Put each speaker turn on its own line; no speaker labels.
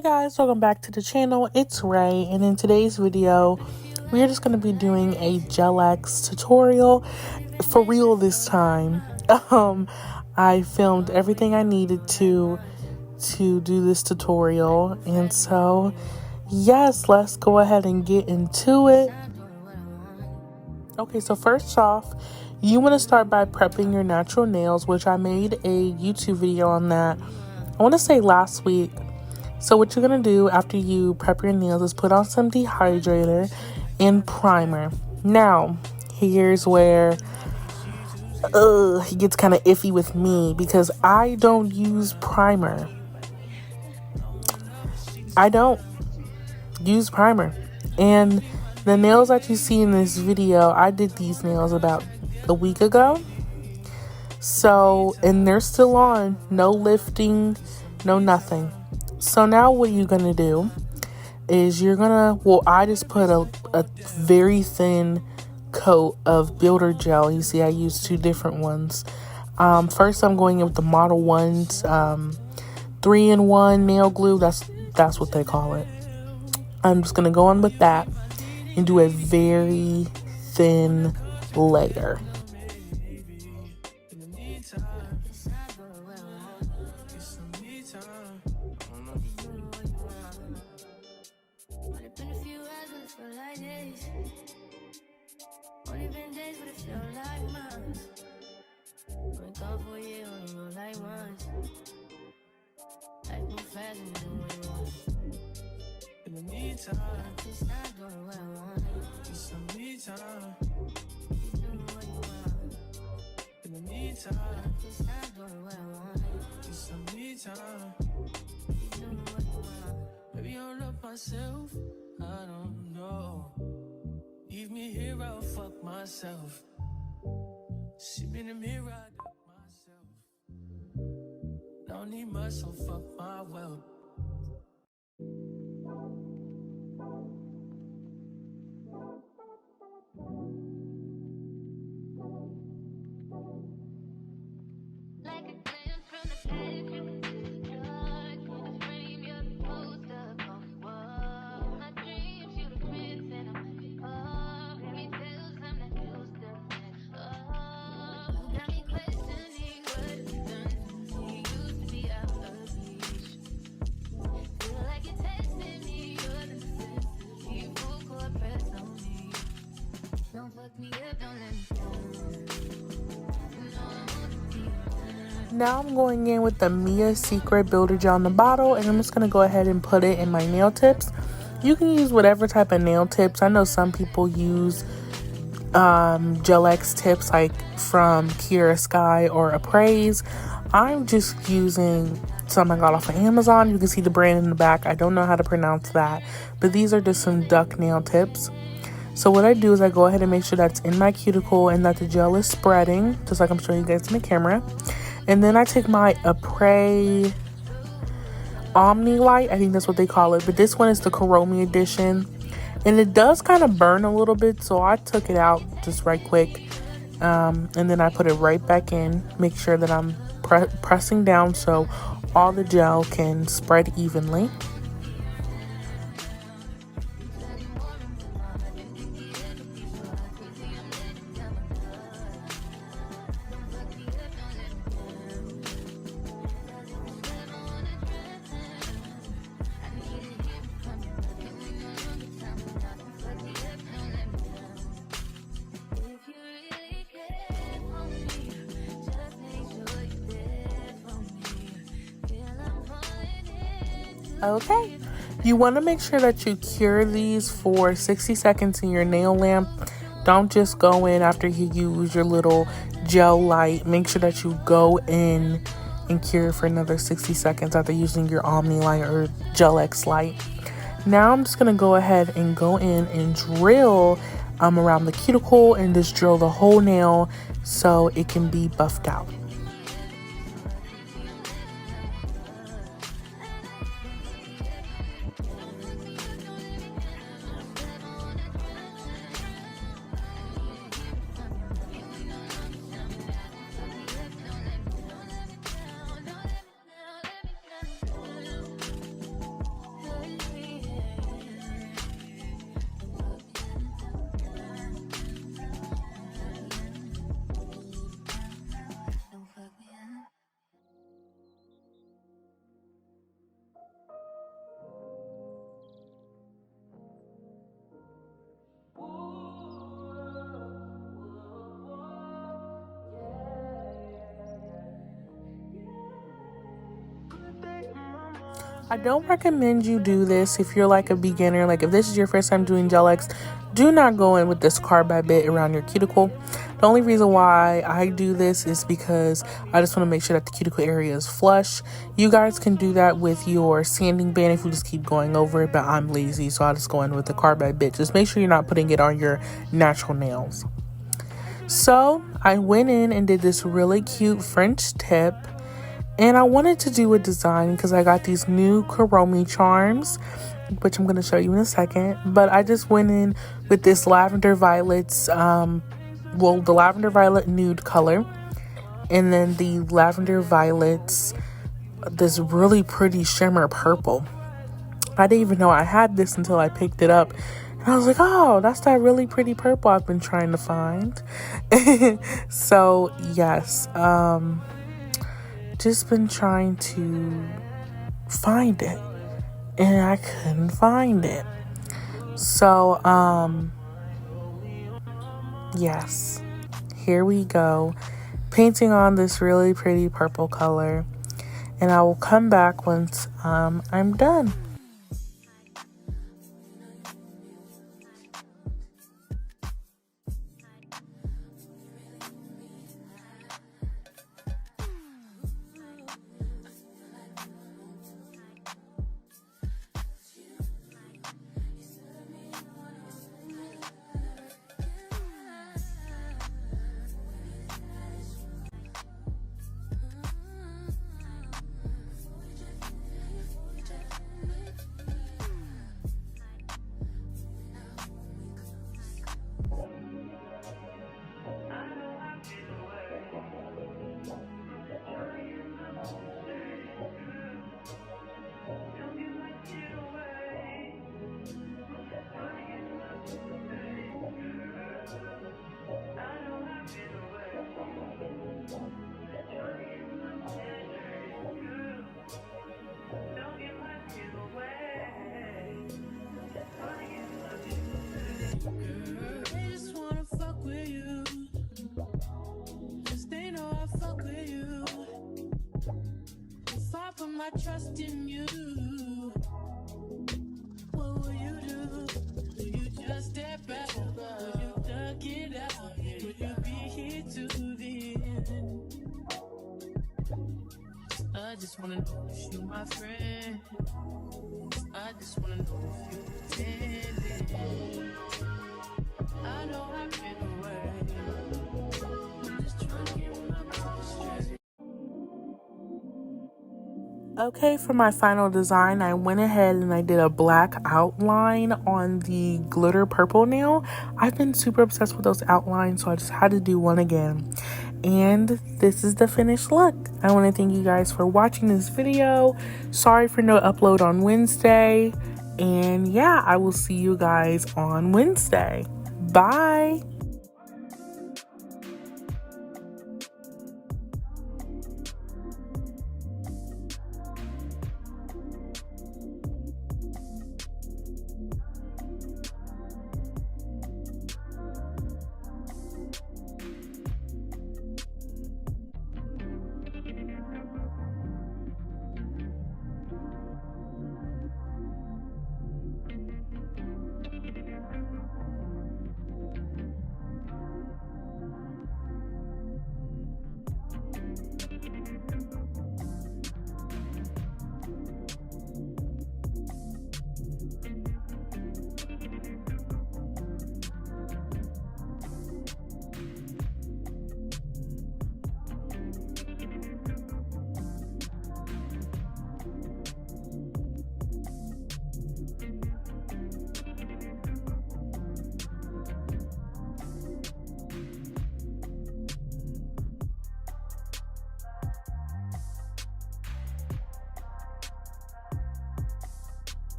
Hey guys, welcome back to the channel. It's Ray, and in today's video we are just going to be doing a Gel X tutorial for real this time. I filmed everything I needed to do this tutorial, and so yes, let's go ahead and get into it. Okay, so first off, you want to start by prepping your natural nails, which I made a YouTube video on that, I want to say last week. So what you're going to do after you prep your nails is put on some dehydrator and primer. Now, here's where it gets kind of iffy with me because I don't use primer. I don't use primer. And the nails that you see in this video, I did these nails about a week ago. So, and they're still on. No lifting, no nothing. So now what you're going to do is I just put a very thin coat of builder gel. You see, I used two different ones. First, I'm going in with the Model 1's 3-in-1 nail glue. That's what they call it. I'm just going to go on with that and do a very thin layer.
In the meantime, just not doing what I want. Just some me time. Doing what you want. In the meantime, just not doing what I want. Just some me time. Doing what you want. Maybe I'll love myself. I don't know. Leave me here, I'll fuck myself. See me in the mirror, I duck myself. Don't need much, so fuck my wealth.
Now I'm going in with the Mia Secret Builder Gel in the bottle, and I'm just going to go ahead and put it in my nail tips. You can use whatever type of nail tips. I know some people use Gel X tips like from Kiera Sky or Appraise. I'm just using some I got off of Amazon. You can see the brand in the back. I don't know how to pronounce that, but these are just some duck nail tips. So what I do is I go ahead and make sure that's in my cuticle and that the gel is spreading, just like I'm showing you guys in the camera. And then I take my Appraise Omni Light, I think that's what they call it, but this one is the Kuromi edition. And it does kind of burn a little bit, so I took it out just right quick. And then I put it right back in, make sure that I'm pressing down so all the gel can spread evenly. Okay, you want to make sure that you cure these for 60 seconds in your nail lamp. Don't just go in after you use your little gel light. Make sure that you go in and cure for another 60 seconds after using your Omni Light or Gel X light. Now I'm just going to go ahead and go in and drill around the cuticle and just drill the whole nail so it can be buffed out. I don't recommend you do this if you're like a beginner. Like if this is your first time doing gel X, do not go in with this carbide bit around your cuticle. The only reason why I do this is because I just want to make sure that the cuticle area is flush. You guys can do that with your sanding band if you just keep going over it, but I'm lazy, so I'll just go in with the carbide bit. Just make sure you're not putting it on your natural nails. So I went in and did this really cute French tip, and I wanted to do a design because I got these new Kuromi charms, which I'm going to show you in a second. But I just went in with this lavender violets, the lavender violet nude color, and then the lavender violets, this really pretty shimmer purple. I didn't even know I had this until I picked it up. And I was like, oh, that's that really pretty purple I've been trying to find. So, yes. Just been trying to find it. And I couldn't find it. So, yes. Here we go. Painting on this really pretty purple color. And I will come back once I'm done.
They just wanna fuck with you. Just they know I fuck with you. If I put my trust in you, what will you do? Will you just step back? Will you duck it out? Will you be here to the end? I just wanna know if you my friend. I just wanna know if you pretending. I know I've been away. I'm just trying to get my mind straight.
Okay, for my final design, I went ahead and I did a black outline on the glitter purple nail. I've been super obsessed with those outlines, so I just had to do one again. And this is the finished look. I want to thank you guys for watching this video. Sorry for no upload on Wednesday. And yeah, I will see you guys on Wednesday. Bye.